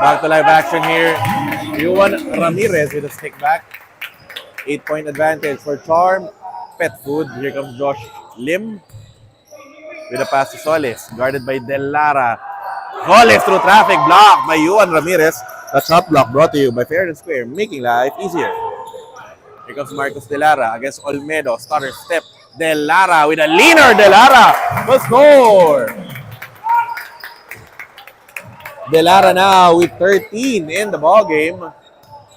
Back to live action here. Juan Ramirez with a stick back. 8-point advantage for Charm. Pet Food. Here comes Josh Lim with a pass to Solis. Guarded by Delara. Solis through traffic. Blocked by Juan Ramirez. The shot block brought to you by Fair and Square, making life easier. Here comes Marcos Delara against Olmedo. Starter step. Delara with a leaner. Delara will score. Delara now with 13 in the ball game.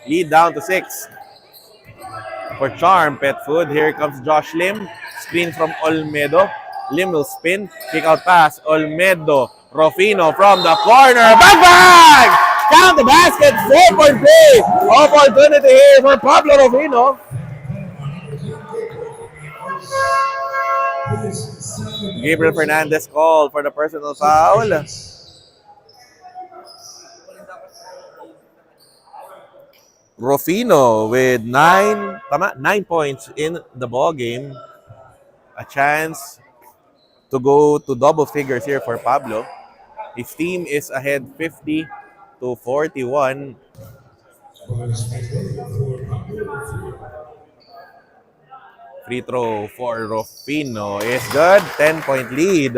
Lead down to 6. For Charm, Pet Food, here comes Josh Lim. Screen from Olmedo. Lim will spin. Kick out pass. Olmedo. Rufino from the corner. Bang! Count the basket. 4-point play. Opportunity here for Pablo Rufino. Gabriel Fernandez called for the personal foul. Rufino with 9 points in the ball game. A chance to go to double figures here for Pablo. His team is ahead 50-41. Free throw for Rufino is good. 10-point lead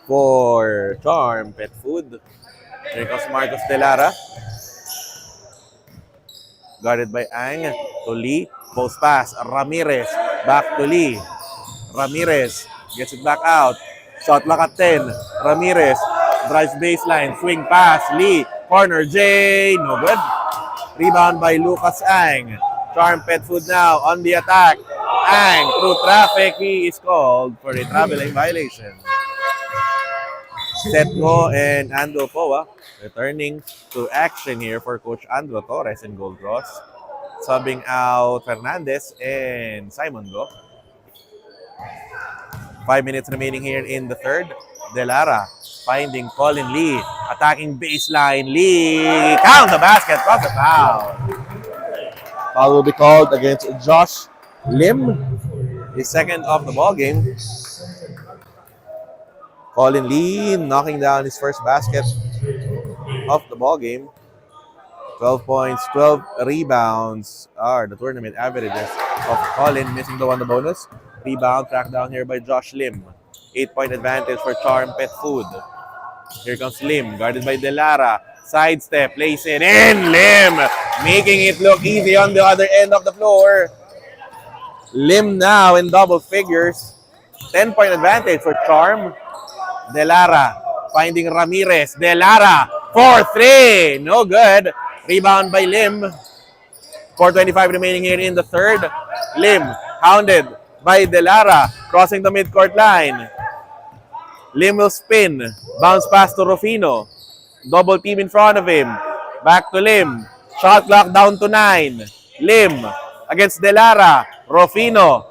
for Charm Pet Food. Here comes Marcos Delara. Guarded by Ang. To Lee. Post pass. Ramirez. Back to Lee. Ramirez gets it back out. Shot clock at 10. Ramirez drives baseline. Swing pass. Lee. Corner J. No good. Rebound by Lucas Ang. Charm Pet Food now on the attack. Ang through traffic. He is called for a traveling violation. Setgo and Ando Poa returning to action here for Coach Andro Torres in Gold Cross. Subbing out Fernandez and Simon Go. 5 minutes remaining here in the third. Delara finding Colin Lee. Attacking baseline. Lee. Count the basket. Plus a foul. Foul will be called against Josh Lim. His second of the ball game. Colin Lee knocking down his first basket of the ball game. 12 points, 12 rebounds are the tournament averages of Colin, missing the one the bonus. Rebound tracked down here by Josh Lim. 8-point advantage for Charm Pet Food. Here comes Lim, guarded by Delara. Sidestep, place it in. Lim making it look easy on the other end of the floor. Lim now in double figures. 10-point advantage for Charm. Delara finding Ramirez. Delara for 3. No good. Rebound by Lim. 4:25 remaining here in the third. Lim hounded by Delara. Crossing the midcourt line. Lim will spin. Bounce pass to Rufino. Double team in front of him. Back to Lim. Shot clock down to 9. Lim against Delara. Rufino.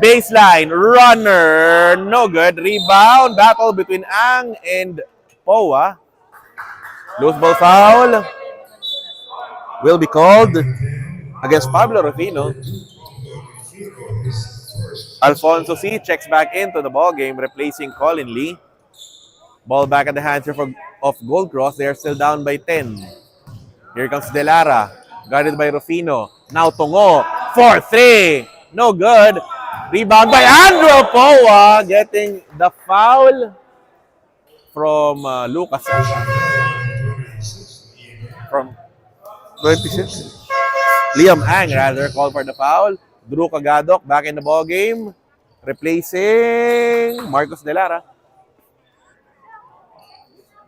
Baseline. Runner. No good. Rebound. Battle between Ang and Poa. Loose ball foul will be called against Pablo Rufino. Alfonso C checks back into the ball game, replacing Colin Lee. Ball back at the hands of Gold Cross. They are still down by 10. Here comes Delara, guarded by Rufino. Now Tungo for 3. No good. Rebound by Andrew Poa, getting the foul from Lucas. From 26. Liam Ang rather called for the foul. Drew Cagadok back in the ball game, replacing Marcos Delara.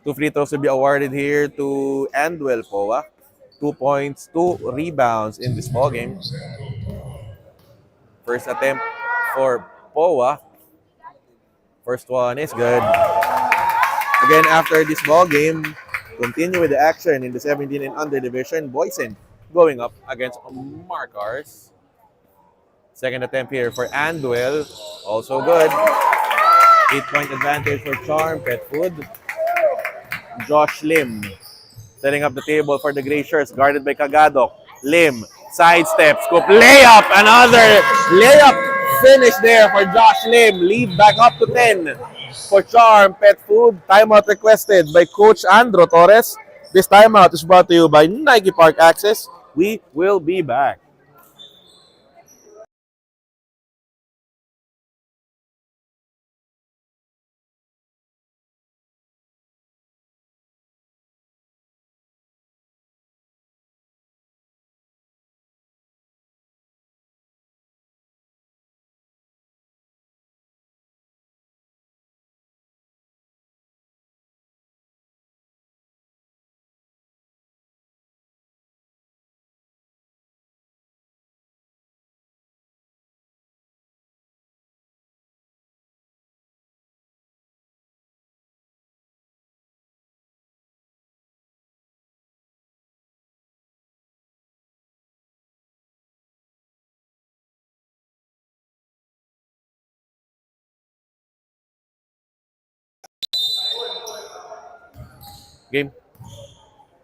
2 free throws will be awarded here to Andwell Poa. 2 points, 2 rebounds in this ball game. First attempt for Poa. First one is good. Again, after this ball game, continue with the action in the 17 and under division. Boysen going up against Marcars. Second attempt here for Andwell. Also good. 8-point advantage for Charm Pet Food. Josh Lim setting up the table for the Gray Shirts, guarded by Cagadok. Lim, sidestep, scoop, layup. Another layup finish there for Josh Lim. Lead back up to 10 for Charm Pet Food. Timeout requested by Coach Andro Torres. This timeout is brought to you by Nike Park Access. We will be back. Game.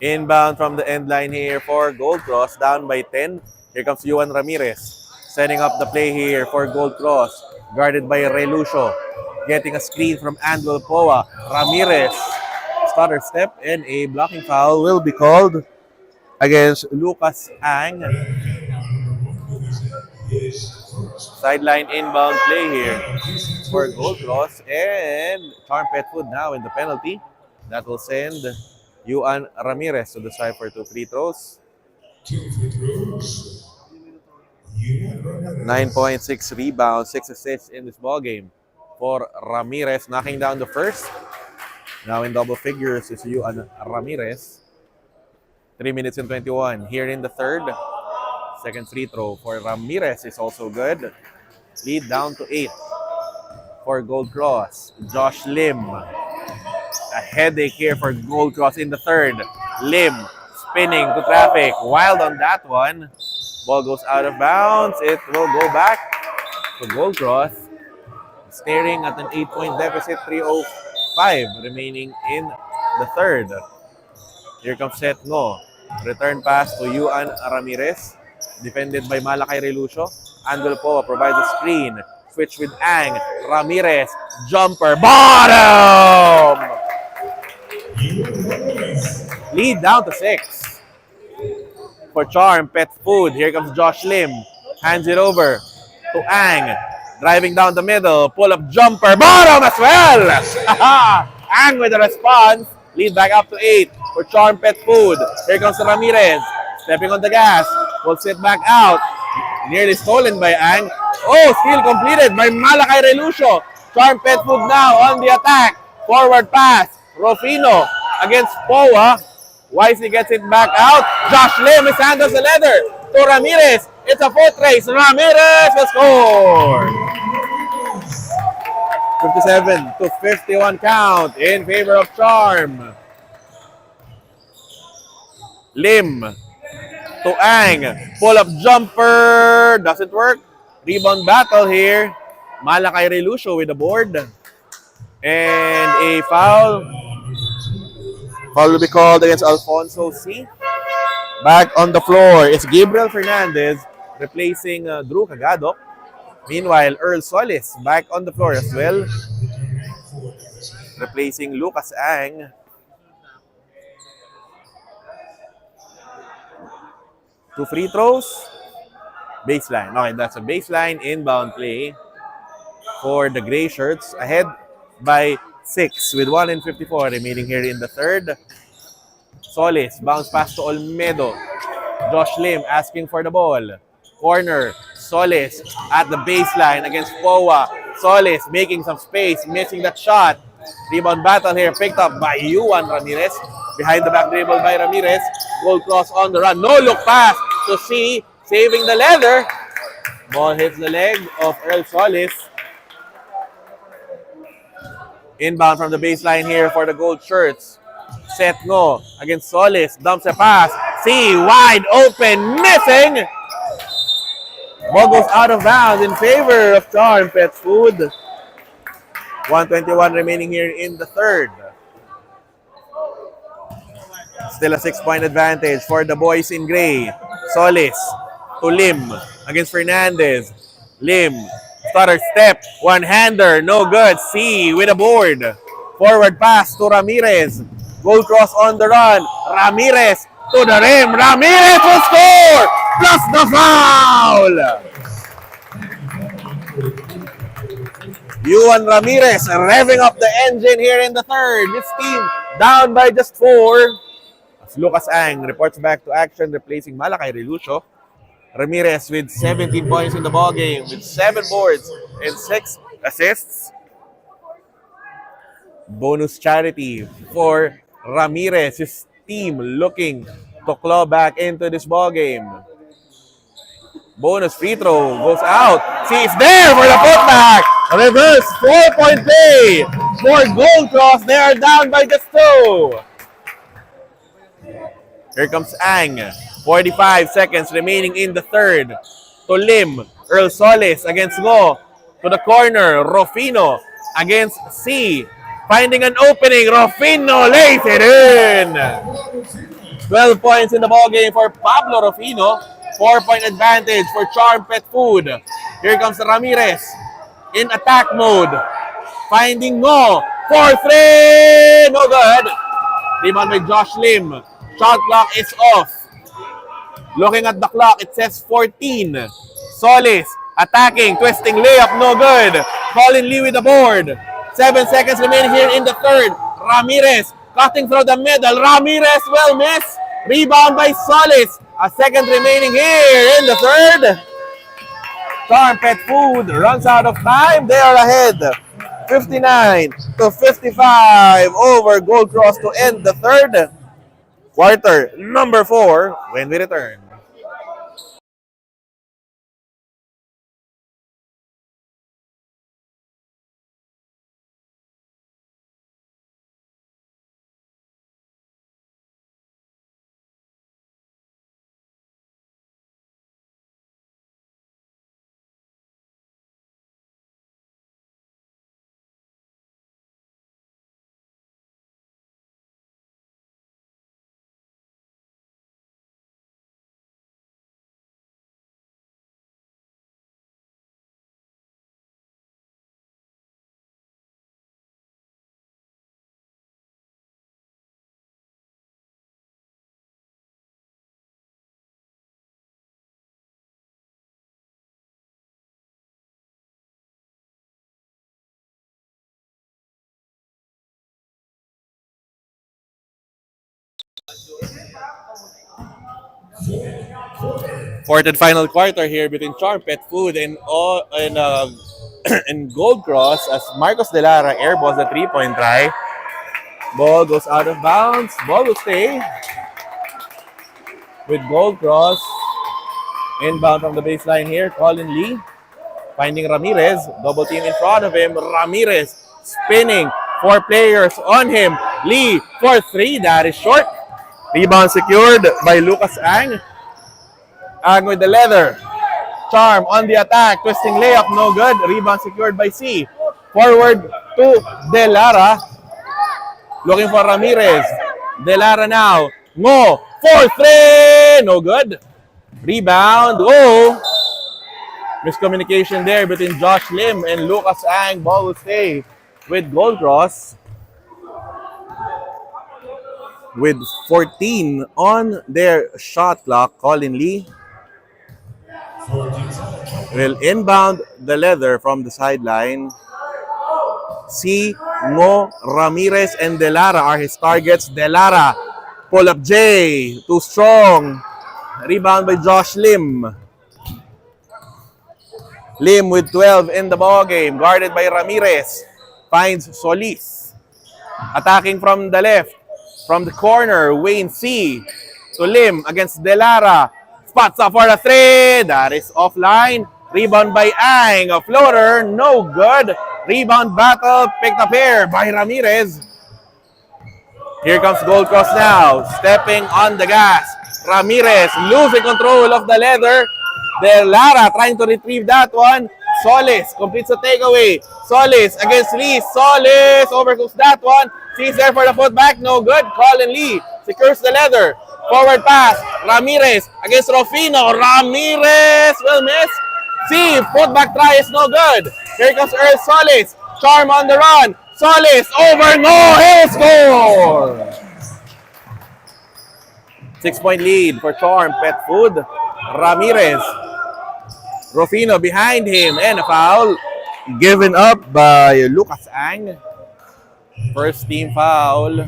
Inbound from the end line here for Gold Cross, down by 10. Here comes Juan Ramirez, setting up the play here for Gold Cross, guarded by Relucio. Getting a screen from Andrew Poa. Ramirez, stutter step, and a blocking foul will be called against Lucas Ang. Sideline inbound play here for Gold Cross, and Charm Pet Food now in the penalty. That will send Juan Ramirez to the side for 2 free throws. 9.6 rebounds, 6 assists in this ball game for Ramirez, knocking down the first. Now in double figures is Juan Ramirez. 3 minutes and 21 here in the third. Second free throw for Ramirez is also good. Lead down to 8 for Gold Cross. Josh Lim. A headache here for Gold Cross in the third. Lim spinning to traffic. Wild on that one. Ball goes out of bounds. It will go back to Gold Cross. Staring at an 8-point deficit. 3:05 remaining in the third. Here comes Seth Ngo. Return pass to Juan Ramirez. Defended by Malakay Relucio. Angel Poa provides a screen. Switch with Ang. Ramirez. Jumper. Bottom! Lead down to 6. For Charm Pet Food. Here comes Josh Lim. Hands it over to Ang. Driving down the middle. Pull-up jumper. Bottom as well! Ang with the response. Lead back up to 8 for Charm Pet Food. Here comes Ramirez. Stepping on the gas. Pulls it back out. Nearly stolen by Ang. Oh, steal completed by Malakay Relucio. Charm Pet Food now on the attack. Forward pass. Rufino against Poa. Wisely gets it back out. Josh Lim mishandles the leather to Ramirez. It's a foot race. Ramirez will score. 57-51 count in favor of Charm. Lim to Ang. Pull-up jumper. Doesn't work. Rebound battle here. Malakay Relucio with the board. And a foul. Foul will be called against Alfonso C. Back on the floor is Gabriel Fernandez replacing Drew Cagado. Meanwhile, Earl Solis back on the floor as well. Replacing Lucas Ang. Two free throws. Baseline. Okay, that's a baseline inbound play for the Gray Shirts. Ahead by 6 with 1:54 remaining here in the third. Solis, bounce pass to Olmedo. Josh Lim asking for the ball. Corner, Solis at the baseline against Poa. Solis making some space, missing that shot. Rebound battle here picked up by Juan Ramirez. Behind the back dribble by Ramirez. Gold Cross on the run. No look pass to C, saving the leather. Ball hits the leg of Earl Solis. Inbound from the baseline here for the Gold Shirts. Seth Ngo against Solis. Dumps a pass. C, wide open. Missing. Ball goes out of bounds in favor of Charm Pet Food. 1:21 remaining here in the third. Still a 6-point advantage for the boys in gray. Solis to Lim against Fernandez. Lim, stutter step, one-hander, no good. C with a board. Forward pass to Ramirez. Goal cross on the run. Ramirez to the rim. Ramirez will score! Plus the foul! Juan Ramirez revving up the engine here in the third. His team down by just 4. As Lucas Ang reports back to action, replacing Malakay Relucio. Ramirez with 17 points in the ballgame with 7 boards and 6 assists. Bonus charity for Ramirez. His team looking to claw back into this ballgame. Bonus free throw goes out. See, it's there for the putback. Reverse 4-point play for Gold Cross. They are down by just 2. Here comes Ang. 45 seconds remaining in the third. To Lim. Earl Solis against Ngo. To the corner. Rufino against C. Finding an opening. Rufino lays it in. 12 points in the ballgame for Pablo Rufino. 4-point advantage for Charm Pet Food. Here comes Ramirez in attack mode. Finding Ngo for 3. No good. Rebound by Josh Lim. Shot clock is off. Looking at the clock, it says 14. Solis attacking, twisting layup, no good. Colin Lee with the board. 7 seconds remaining here in the third. Ramirez cutting through the middle. Ramirez will miss. Rebound by Solis. A second remaining here in the third. Charm Pet Food runs out of time. They are ahead. 59-55 over Gold Cross to end the third quarter. Number 4 when we return. Fourth and final quarter here between Charm Pet Food and and Gold Cross as Marcos De Lara airballs the 3-point try. Ball goes out of bounds. Ball will stay with Gold Cross. Inbound from the baseline here. Colin Lee finding Ramirez. Double team in front of him. Ramirez spinning. 4 players on him. Lee for 3. That is short. Rebound secured by Lucas Ang. Ang with the leather. Charm on the attack. Twisting layup. No good. Rebound secured by C. Forward to De Lara. Looking for Ramirez. De Lara now. Ngo for 3. No good. Rebound. Oh. Miscommunication there between Josh Lim and Lucas Ang. Ball will stay with Gold Cross. With 14 on their shot clock, Colin Lee will inbound the leather from the sideline. C. Ngo, Ramirez, and De Lara are his targets. De Lara, pull up J, too strong. Rebound by Josh Lim. Lim with 12 in the ballgame, guarded by Ramirez. Finds Solis. Attacking from the left. From the corner, Wayne C. To Lim against De Lara. Spots up for the 3. That is offline. Rebound by Ang. A floater, no good. Rebound battle picked up here by Ramirez. Here comes Gold Cross now. Stepping on the gas. Ramirez losing control of the leather. De Lara trying to retrieve that one. Solis completes the takeaway. Solis against Lee. Solis overcooks that one. He's there for the putback. No good. Colin Lee secures the leather. Forward pass. Ramirez against Rufino. Ramirez will miss. See, putback try is no good. Here comes Earl Solis. Charm on the run. Solis over. No, he'll score. 6-point lead for Charm Pet Food. Ramirez. Rufino behind him and a foul given up by Lucas Ang. First team foul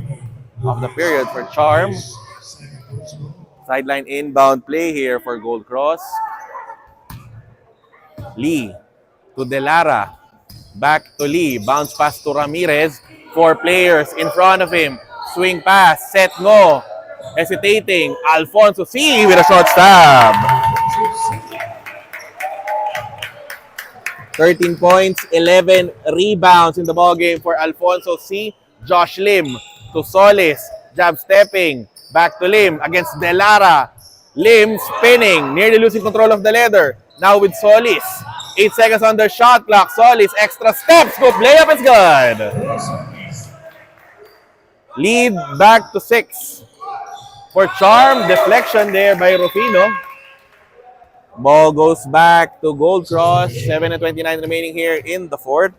of the period for Charm. Sideline inbound play here for Gold Cross. Lee to Delara. Back to Lee. Bounce pass to Ramirez. 4 players in front of him. Swing pass. Set Ngo. Hesitating. Alfonso C with a short stab. 13 points, 11 rebounds in the ballgame for Alfonso C. Josh Lim to Solis. Jab stepping. Back to Lim against Delara. Lim spinning. Nearly losing control of the leather. Now with Solis. 8 seconds on the shot clock. Solis, extra steps. Go layup is good. Lead back to 6. For Charm, deflection there by Rufino. Ball goes back to Gold Cross. 7:29 remaining here in the fourth.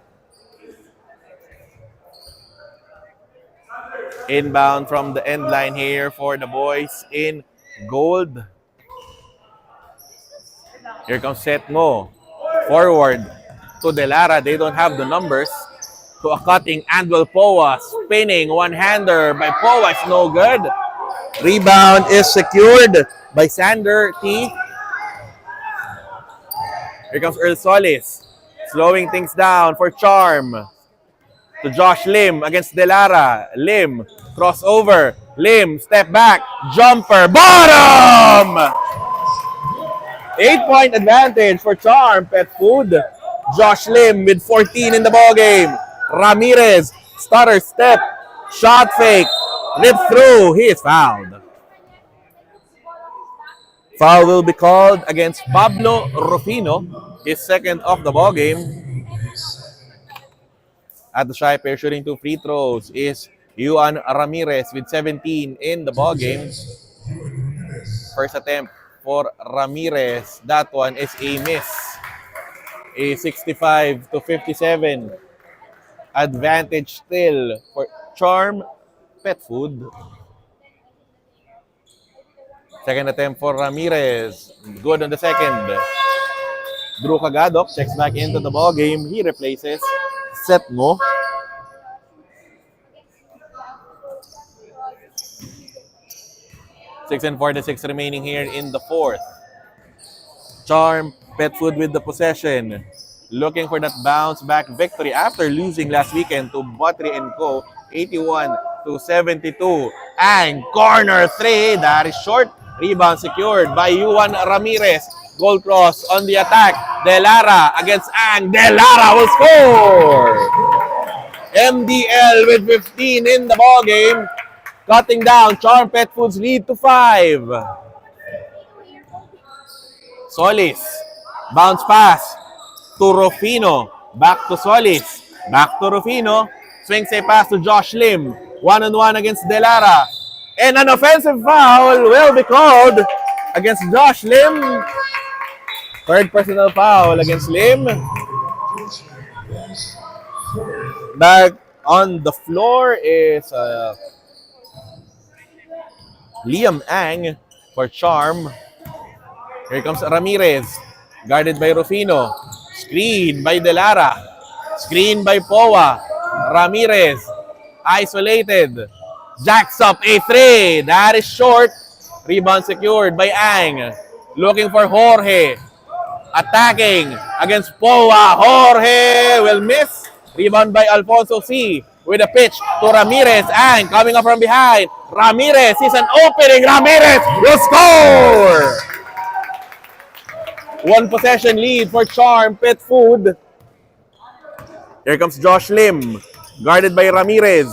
Inbound from the end line here for the boys in gold. Here comes Seth Ngo. Forward to Delara. They don't have the numbers. To a cutting Andwell Poa. Spinning one-hander by Poa. It's no good. Rebound is secured by Sander T. Here comes Earl Solis. Slowing things down for Charm. To Josh Lim against Delara. Lim, crossover. Lim, step back. Jumper. Bottom! 8-point advantage for Charm Pet Food. Josh Lim with 14 in the ballgame. Ramirez, stutter step. Shot fake. Rip through. He is fouled. Foul will be called against Pablo Rufino, his second of the ball game. At the shy pair shooting 2 free throws is Juan Ramirez with 17 in the ball game. First attempt for Ramirez. That one is a miss. A 65-57 advantage still for Charm Pet Food. Second attempt for Ramirez. Good on the second. Drew Cagadok checks back into the ball game. He replaces Seth Ngo. Six and 46 remaining here in the fourth. Charm Pet Food with the possession. Looking for that bounce back victory after losing last weekend to Buttery & Co. 81-72. And corner 3. That is short. Rebound secured by Juan Ramirez. Gold Cross on the attack. Delara against Ang. Delara will score! MDL with 15 in the ball game. Cutting down Charm Pet Foods lead to 5. Solis. Bounce pass to Rufino. Back to Solis. Back to Rufino. Swings a pass to Josh Lim. One-on-one against Delara. And an offensive foul will be called against Josh Lim. Third personal foul against Lim. Back on the floor is Liam Ang for Charm. Here comes Ramirez. Guarded by Rufino. Screen by Delara. Screen by Poa. Ramirez. Isolated. Jacks up a 3. That is short. Rebound secured by Ang. Looking for Jorge. Attacking against Poa. Jorge will miss. Rebound by Alfonso C. With a pitch to Ramirez. Ang coming up from behind. Ramirez sees an opening. Ramirez will score! One possession lead for Charm Pet Food. Here comes Josh Lim. Guarded by Ramirez.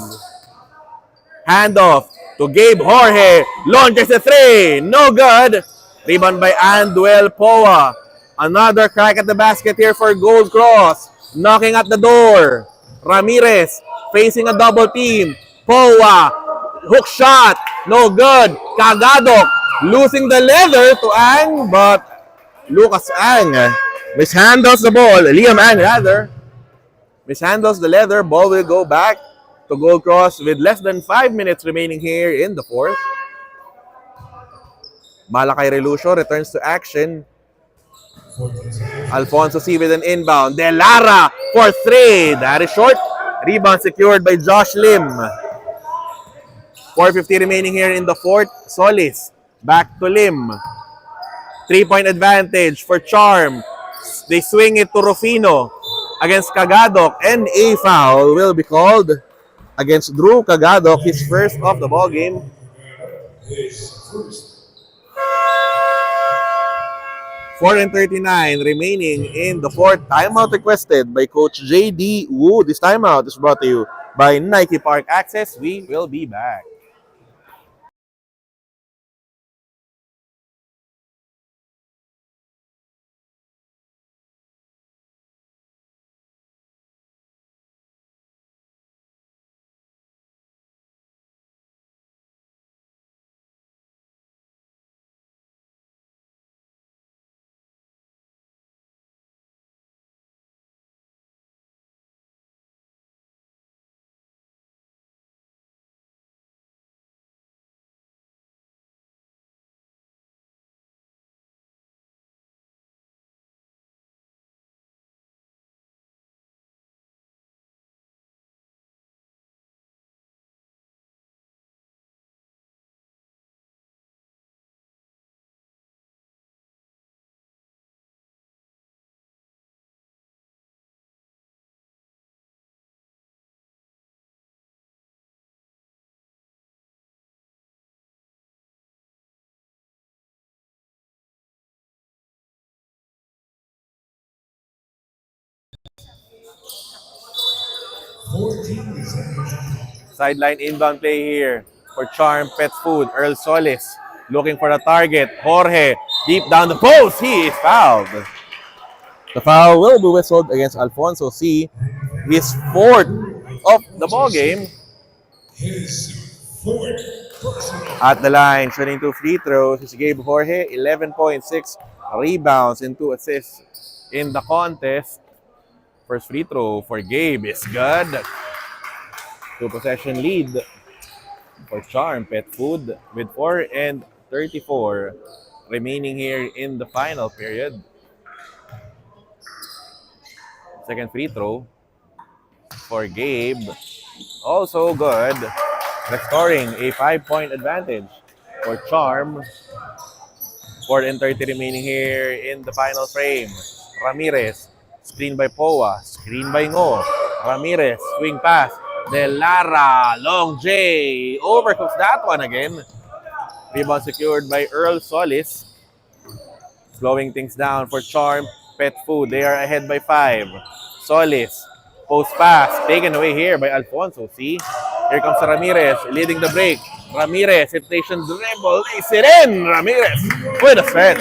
Handoff to Gabe Jorge. Launches a 3. No good. Rebound by Andwell Poa. Another crack at the basket here for Gold Cross. Knocking at the door. Ramirez facing a double team. Poa. Hook shot. No good. Cagadok losing the leather to Ang, but Lucas Ang mishandles the ball. Liam Ang rather. Mishandles the leather. Ball will go back to Gold Cross with less than 5 minutes remaining here in the fourth. Malakay Relucio returns to action. Alfonso C with an inbound. De Lara for 3. That is short. Rebound secured by Josh Lim. 4:50 remaining here in the fourth. Solis back to Lim. 3-point advantage for Charm. They swing it to Rufino against Cagadok, and a foul will be called against Drew Cagadok, his first of the ball game. 4:39 remaining in the fourth. Timeout requested by Coach J.D. Wu. This timeout is brought to you by Nike Park Access. We will be back. Sideline inbound play here for Charm Pet Food. Earl Solis looking for the target. Jorge deep down the post. He is fouled. The foul will be whistled against Alfonso C. His fourth of the ball game. At the line, shooting 2 free throws is Gabe Jorge. 11.6 rebounds and 2 assists in the contest. First free throw for Gabe is good. 2-possession lead for Charm Pet Food with 4:34 remaining here in the final period. Second free throw for Gabe. Also good. Restoring a 5-point advantage for Charm. 4:30 remaining here in the final frame. Ramirez, screen by Poa, screen by Ngo. Ramirez, swing pass. De Lara, long J, overcooks that one again. Rebound secured by Earl Solis. Slowing things down for Charm Pet Food. They are ahead by 5. Solis, post pass, taken away here by Alfonso. See? Here comes Ramirez, leading the break. Ramirez, hesitation dribble, lays it in. Ramirez with a stretch.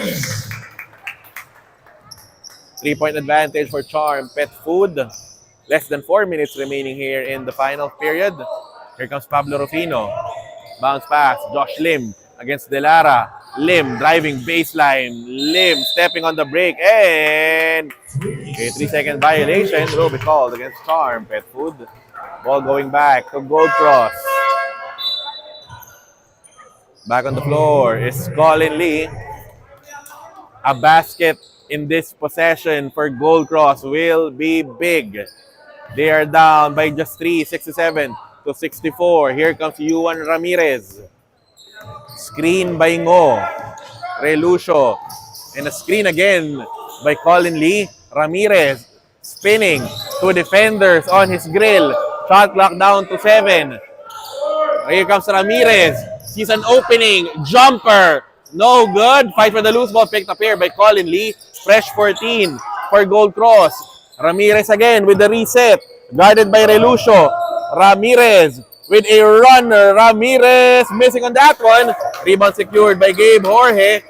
3-point advantage for Charm Pet Food. Less than 4 minutes remaining here in the final period. Here comes Pablo Rufino. Bounce pass, Josh Lim against De Lara. Lim driving baseline. Lim stepping on the break, and a 3-second violation will be called against Charm Pet Food. Ball going back to Gold Cross. Back on the floor is Colin Lee. A basket in this possession for Gold Cross will be big. They are down by just 3, 67-64. Here comes Yuan Ramirez. Screen by Ngo. Relucio. And a screen again by Colin Lee. Ramirez spinning. 2 defenders on his grill. Shot clock down to 7. Here comes Ramirez. Sees an opening. Jumper. No good. Fight for the loose ball. Picked up here by Colin Lee. Fresh 14 for Gold Cross. Ramirez again with the reset. Guarded by Relucio. Ramirez with a runner. Ramirez missing on that one. Rebound secured by Gabe Jorge.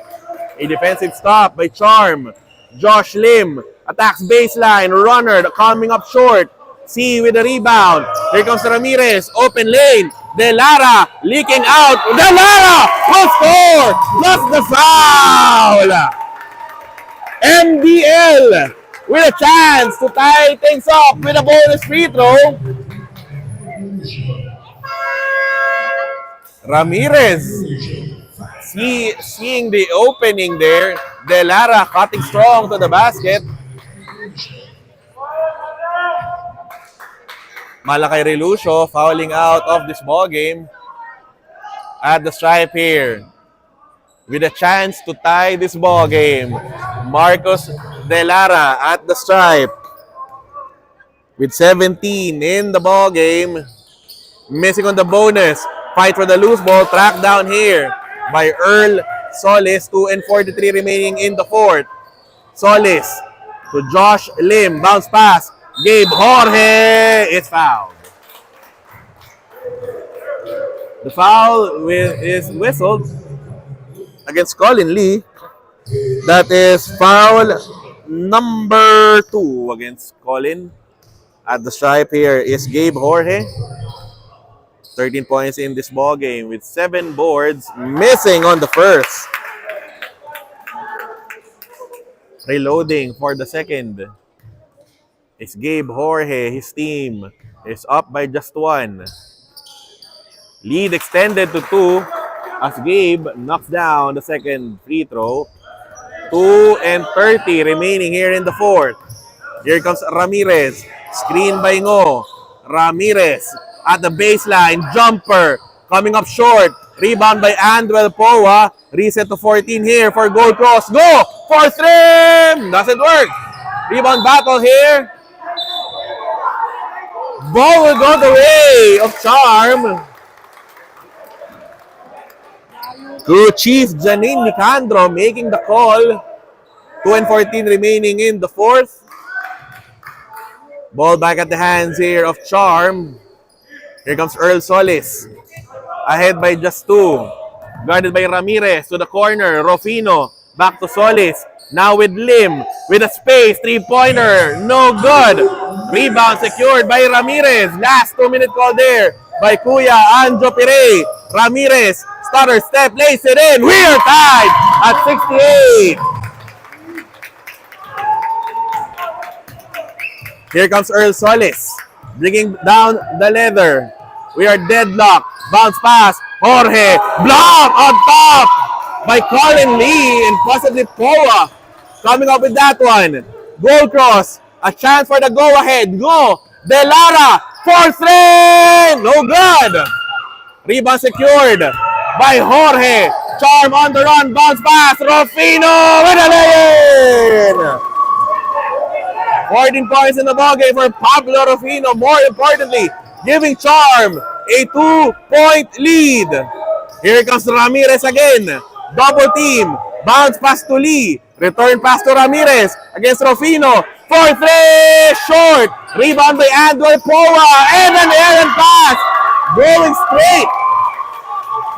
A defensive stop by Charm. Josh Lim attacks baseline. Runner coming up short. C with the rebound. Here comes Ramirez. Open lane. De Lara leaking out. De Lara will score. Plus the foul. MDL with a chance to tie things up with a bonus free throw. Ramirez Seeing the opening there, De Lara cutting strong to the basket. Malakay Relucio fouling out of this ball game at the stripe here with a chance to tie this ball game. Marcos De Lara at the stripe with 17 in the ball game. Missing on the bonus. Fight for the loose ball. Tracked down here by Earl Solis. 2:43 remaining in the fourth. Solis to Josh Lim. Bounce pass. Gabe Jorge. It's fouled. The foul is whistled against Colin Lee. That is foul number 2 against Colin. At the stripe here is Gabe Jorge. 13 points in this ball game with 7 boards, missing on the first. Reloading for the second. It's Gabe Jorge. His team is up by just 1. Lead extended to 2 as Gabe knocks down the second free throw. 2:30 remaining here in the fourth. Here comes Ramirez. Screen by Ngo. Ramirez at the baseline. Jumper coming up short. Rebound by Andwell Poa. Reset to 14 here for Gold Cross. Go! Fourth rim! Doesn't work. Rebound battle here. Ball will go the way of Charm. Crew Chief Janine Nicandro making the call. 2:14 remaining in the fourth. Ball back at the hands here of Charm. Here comes Earl Solis. Ahead by just 2. Guarded by Ramirez to the corner. Rufino back to Solis. Now with Lim. With a space. 3-pointer. No good. Rebound secured by Ramirez. Last 2-minute call there by Kuya Anjo Pirey. Ramirez. Stutter step. Lays it in. We are tied at 68. Here comes Earl Solis. Bringing down the leather. We are deadlocked. Bounce pass. Jorge. Block on top by Colin Lee and possibly Poa. Coming up with that one. Goal cross. A chance for the go-ahead. Go. De Lara. Fourth ring. No good. Rebound secured by Jorge. Charm on the run. Bounce pass. Rufino with a lay-in. 14 points in the ballgame for Pablo Rufino. More importantly, giving Charm a 2-point lead. Here comes Ramirez again. Double team. Bounce pass to Lee. Return pass to Ramirez against Rufino. Fourth three. Short. Rebound by Andwell Poa. And an errant pass. Going straight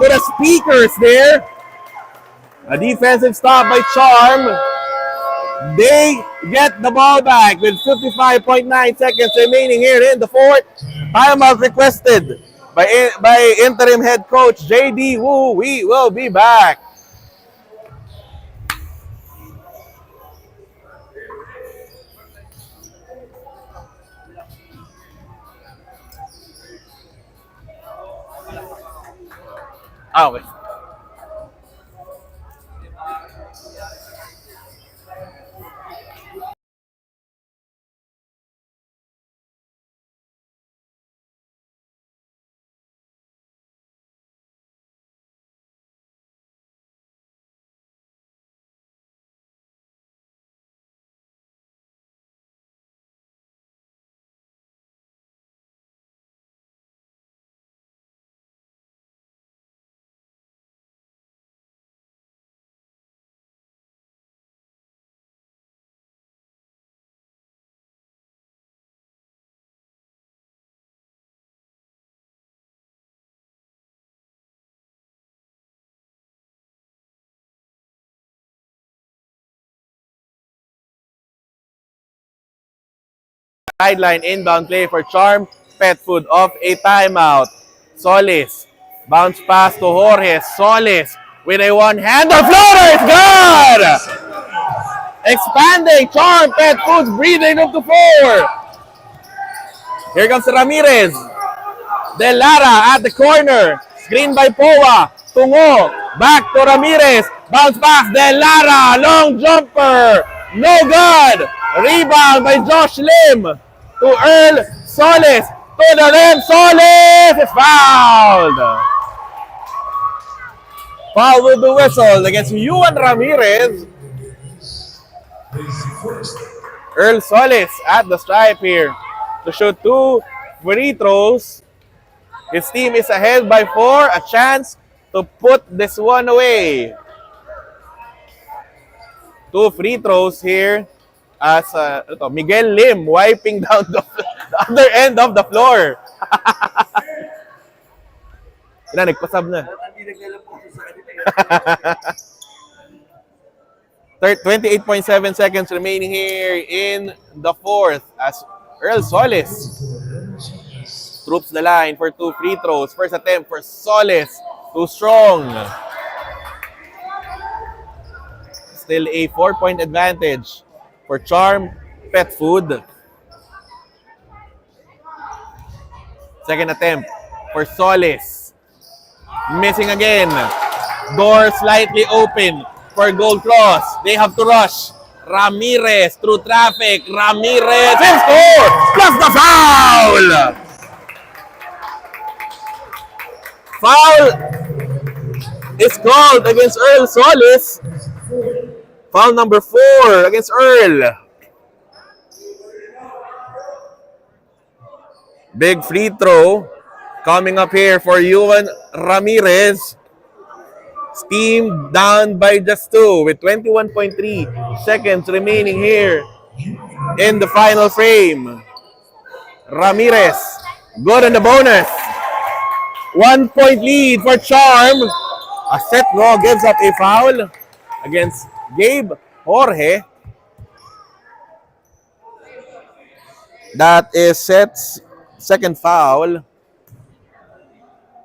to the speakers there. A defensive stop by Charm. They get the ball back with 55.9 seconds remaining here in the fourth. Timeout requested by interim head coach J.D. Wu. We will be back. Okay. Sideline inbound play for Charm. Pet food off a timeout. Solis. Bounce pass to Jorge. Solis with a one-hander floater. It's good! Expanding. Charm. Pet foods breathing up to 4. Here comes Ramirez. De Lara at the corner. Screen by Poa. Tungo. Back to Ramirez. Bounce pass. De Lara. Long jumper. No good. Rebound by Josh Lim. To Earl Solis. To the rim. Solis is fouled. Foul will be whistled against Juan Ramirez. Earl Solis at the stripe here to shoot 2 free throws. His team is ahead by 4. A chance to put this one away. 2 free throws here as Miguel Lim wiping down the other end of the floor. Nagpasab na. 28.7 seconds remaining here in the fourth as Earl Solis troops the line for 2 free throws. First attempt for Solis. Too strong. Still a 4-point advantage for Charm Pet Food. Second attempt for Solis. Missing again. Door slightly open for Gold Cross. They have to rush. Ramirez through traffic. Ramirez and score! Plus the foul! Foul is called against Earl Solis. Foul number 4 against Earl. Big free throw coming up here for Juan Ramirez. Team down by just 2 with 21.3 seconds remaining here in the final frame. Ramirez, good on the bonus. 1-point lead for Charm. A set go gives up a foul against Gabe Jorge. That is Set's second foul.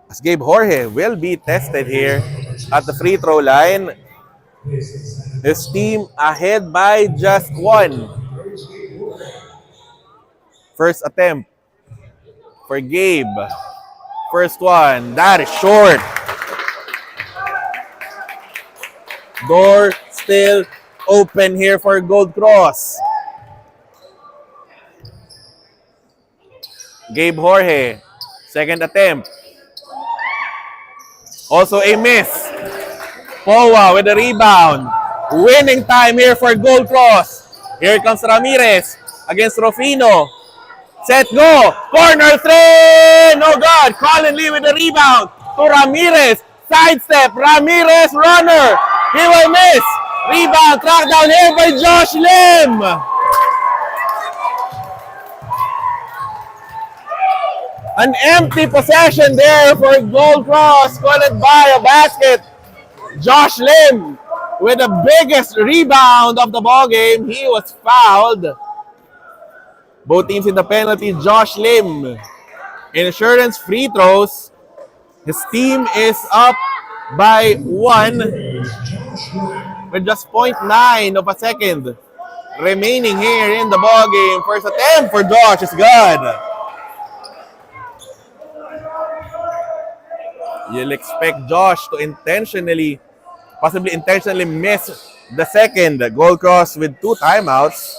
As Gabe Jorge will be tested here at the free throw line. His team ahead by just 1. First attempt for Gabe. First one, that is short. Door still open here for Gold Cross. Gabe Jorge, second attempt. Also a miss. Powa with the rebound. Winning time here for Gold Cross. Here comes Ramirez against Rufino. Set, go. Corner 3. No good. Colin Lee with the rebound to Ramirez. Sidestep. Ramirez runner. He will miss. Rebound tracked down here by Josh Lim. An empty possession there for Gold Cross, followed by a basket. Josh Lim with the biggest rebound of the ball game. He was fouled. Both teams in the penalty. Josh Lim. Insurance free throws. His team is up by 1 with just 0.9 of a second remaining here in the ball game. First attempt for Josh is good. You'll expect Josh to possibly intentionally miss the second. Gold Cross with 2 timeouts.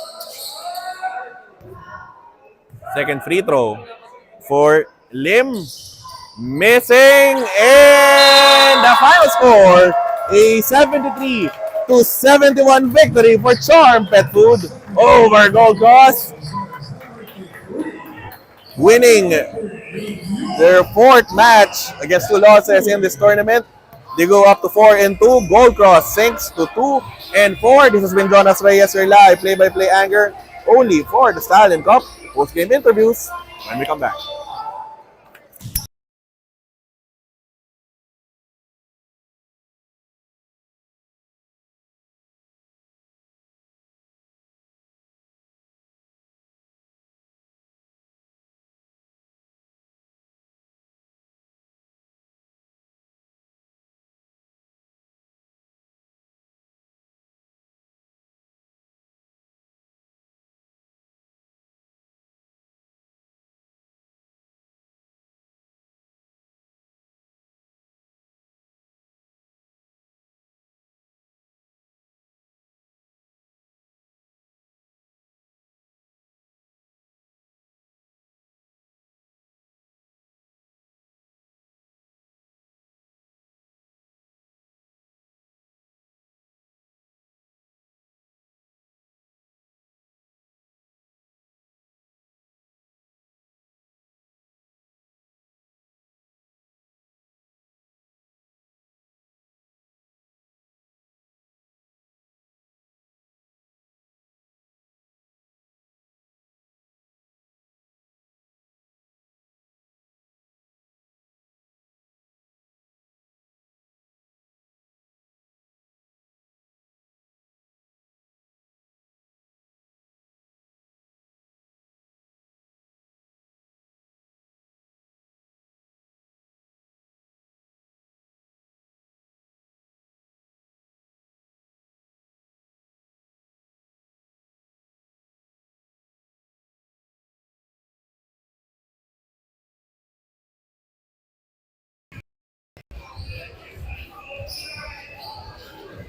Second free throw for Lim. Missing, and the final score, a 73-71 victory for Charm Pet Food over Gold Cross. Winning their 4th match against 2 losses in this tournament. They go up to 4-2. Gold Cross sinks to 2-4. This has been Jonas Reyes, your live play-by-play anchor only for the Stallion Cup. Post-game interviews when we come back.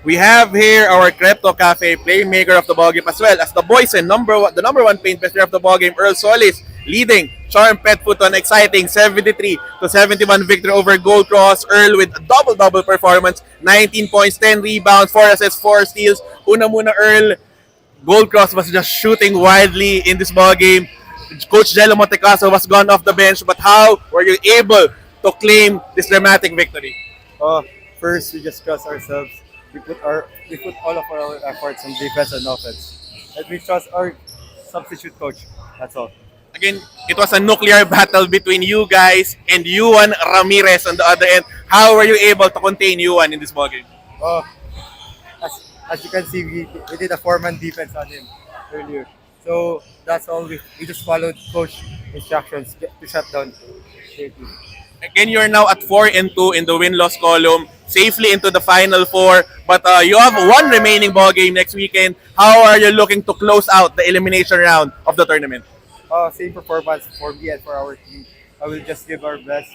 We have here our Crypto Cafe playmaker of the ballgame as well as the boys and the number one paint player of the ballgame, Earl Solis, leading Charm Pet Food to an exciting 73-71 victory over Gold Cross. Earl with a double-double performance, 19 points, 10 rebounds, 4 assists, 4 steals. Una muna Earl, Gold Cross was just shooting wildly in this ball game. Coach Jello Montecaso was gone off the bench, but how were you able to claim this dramatic victory? Uh, First, we just trust ourselves. We put all of our efforts on defense and offense, and we trust our substitute coach. That's all. Again, it was a nuclear battle between you guys and Yuan Ramirez on the other end. How were you able to contain Yuan in this ball game? Uh, as you can see, we did a four-man defense on him earlier. So that's all. We just followed coach instructions to shut down their team. Again, you're now at 4-2 in the win-loss column, safely into the final four. But you have one remaining ball game next weekend. How are you looking to close out the elimination round of the tournament? Same performance for me and for our team. I will just give our best,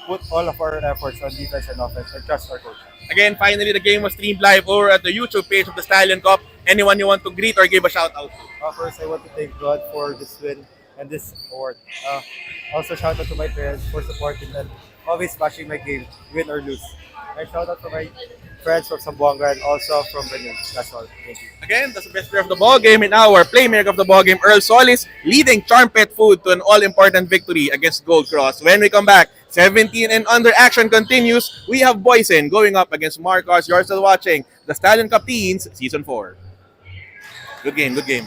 put all of our efforts on defense and offense, and trust our coach. Again, finally, the game was streamed live over at the YouTube page of the Stallion Cup. Anyone you want to greet or give a shout out to? First, I want to thank God for this win and this award. Also, shout out to my parents for supporting and always watching my game, win or lose. And shout out to my friends from Zamboanga and also from Benin. That's all. Thank you. Again, that's the best player of the ball game in our playmaker of the ball game, Earl Solis, leading Charm Pet Food to an all-important victory against Gold Cross. When we come back, 17 and under action continues. We have Boysen going up against Marcos. You're still watching the Stallion Cup Teens Season 4. Good game, good game.